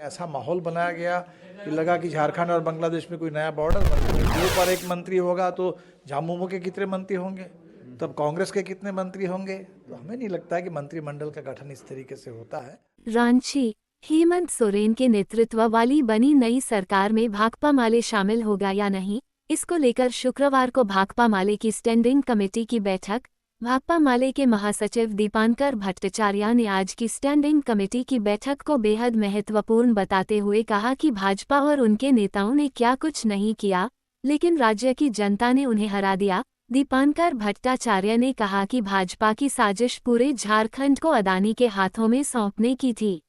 ऐसा माहौल बनाया गया कि लगा कि झारखंड और बांग्लादेश में कोई नया बॉर्डर बन गया। दो पर एक मंत्री होगा तो झामुमो के कितने मंत्री होंगे, तब कांग्रेस के कितने मंत्री होंगे। तो हमें नहीं लगता है कि मंत्रिमंडल का गठन इस तरीके से होता है। रांची, हेमंत सोरेन के नेतृत्व वाली बनी नई सरकार में भाकपा माले शामिल होगा या नहीं, इसको लेकर शुक्रवार को भाकपा माले की स्टैंडिंग कमेटी की बैठक। भाकपा माले के महासचिव दीपांकर भट्टाचार्य ने आज की स्टैंडिंग कमेटी की बैठक को बेहद महत्वपूर्ण बताते हुए कहा कि भाजपा और उनके नेताओं ने क्या कुछ नहीं किया, लेकिन राज्य की जनता ने उन्हें हरा दिया। दीपांकर भट्टाचार्य ने कहा कि भाजपा की साजिश पूरे झारखंड को अदानी के हाथों में सौंपने की थी,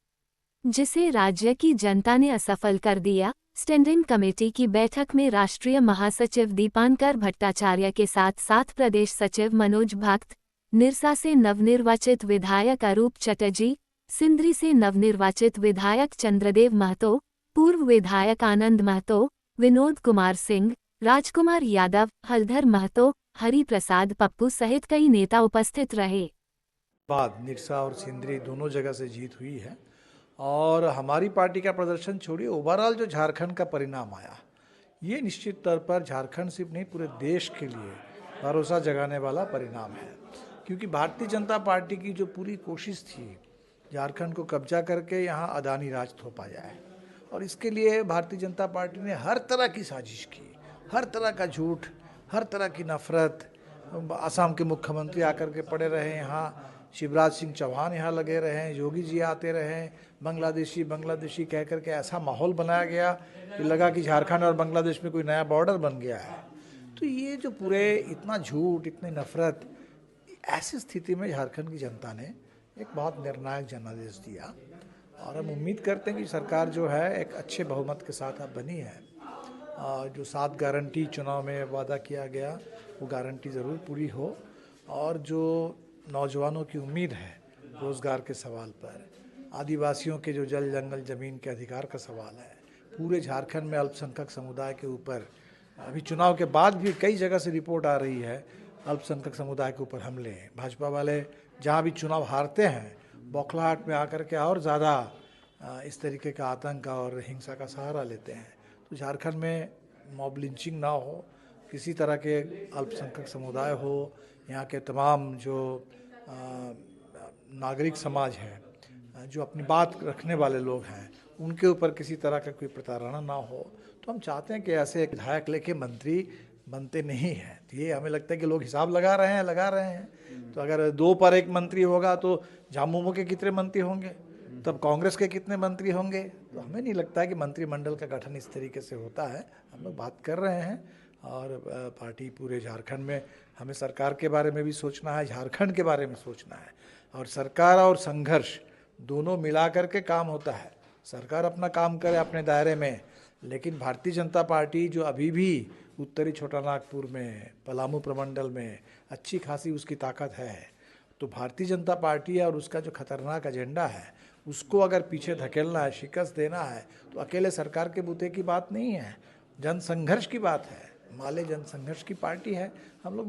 जिसे राज्य की जनता ने असफल कर दिया। स्टैंडिंग कमेटी की बैठक में राष्ट्रीय महासचिव दीपांकर भट्टाचार्य के साथ साथ प्रदेश सचिव मनोज भक्त, निरसा से नवनिर्वाचित विधायक अरूप चटर्जी, सिंदरी से नवनिर्वाचित विधायक चंद्रदेव महतो, पूर्व विधायक आनंद महतो, विनोद कुमार सिंह, राजकुमार यादव, हलधर महतो, हरि प्रसाद पप्पू सहित कई नेता उपस्थित रहे। बाद निरसा और सिंदरी दोनों जगह से जीत हुई है और हमारी पार्टी का प्रदर्शन छोड़िए, ओवरऑल जो झारखंड का परिणाम आया, ये निश्चित तौर पर झारखंड सिर्फ नहीं पूरे देश के लिए भरोसा जगाने वाला परिणाम है। क्योंकि भारतीय जनता पार्टी की जो पूरी कोशिश थी झारखंड को कब्जा करके यहाँ अदानी राज थोपा जाए, और इसके लिए भारतीय जनता पार्टी ने हर तरह की साजिश की, हर तरह का झूठ, हर तरह की नफरत। असम के मुख्यमंत्री आकर के पड़े रहे यहाँ, शिवराज सिंह चौहान यहाँ लगे रहे, योगी जी आते रहे, बांग्लादेशी कह करके ऐसा माहौल बनाया गया कि लगा कि झारखंड और बांग्लादेश में कोई नया बॉर्डर बन गया है। तो ये जो पूरे इतना झूठ, इतनी नफरत, ऐसी स्थिति में झारखंड की जनता ने एक बहुत निर्णायक जनादेश दिया और हम उम्मीद करते हैं कि सरकार जो है एक अच्छे बहुमत के साथ अब बनी है। जो 7 गारंटी चुनाव में वादा किया गया वो गारंटी ज़रूर पूरी हो, और जो नौजवानों की उम्मीद है रोज़गार के सवाल पर, आदिवासियों के जो जल जंगल ज़मीन के अधिकार का सवाल है, पूरे झारखंड में अल्पसंख्यक समुदाय के ऊपर अभी चुनाव के बाद भी कई जगह से रिपोर्ट आ रही है अल्पसंख्यक समुदाय के ऊपर हमले। भाजपा वाले जहाँ भी चुनाव हारते हैं बौखलाहट में आकर के और ज़्यादा इस तरीके का आतंक और हिंसा का सहारा लेते हैं। तो झारखंड में मॉब लिंचिंग ना हो, किसी तरह के अल्पसंख्यक समुदाय हो, यहाँ के तमाम जो नागरिक समाज है, जो अपनी बात रखने वाले लोग हैं, उनके ऊपर किसी तरह का कोई प्रताड़ना ना हो। तो हम चाहते हैं कि ऐसे एक विधायक लेके मंत्री बनते नहीं हैं। तो ये हमें लगता है कि लोग हिसाब लगा रहे हैं। तो अगर 2 पर 1 मंत्री होगा तो झामुमो के कितने मंत्री होंगे, तब कांग्रेस के कितने मंत्री होंगे। तो हमें नहीं लगता है कि मंत्रिमंडल का गठन इस तरीके से होता है। हम लोग बात कर रहे हैं और पार्टी पूरे झारखंड में, हमें सरकार के बारे में भी सोचना है, झारखंड के बारे में सोचना है, और सरकार और संघर्ष दोनों मिला करके काम होता है। सरकार अपना काम करे अपने दायरे में, लेकिन भारतीय जनता पार्टी जो अभी भी उत्तरी छोटा नागपुर में, पलामू प्रमंडल में अच्छी खासी उसकी ताकत है, तो भारतीय जनता पार्टी और उसका जो खतरनाक एजेंडा है उसको अगर पीछे धकेलना है, शिकस्त देना है, तो अकेले सरकार के बूते की बात नहीं है, जनसंघर्ष की बात है। माले जनसंघर्ष की पार्टी है, हम लोग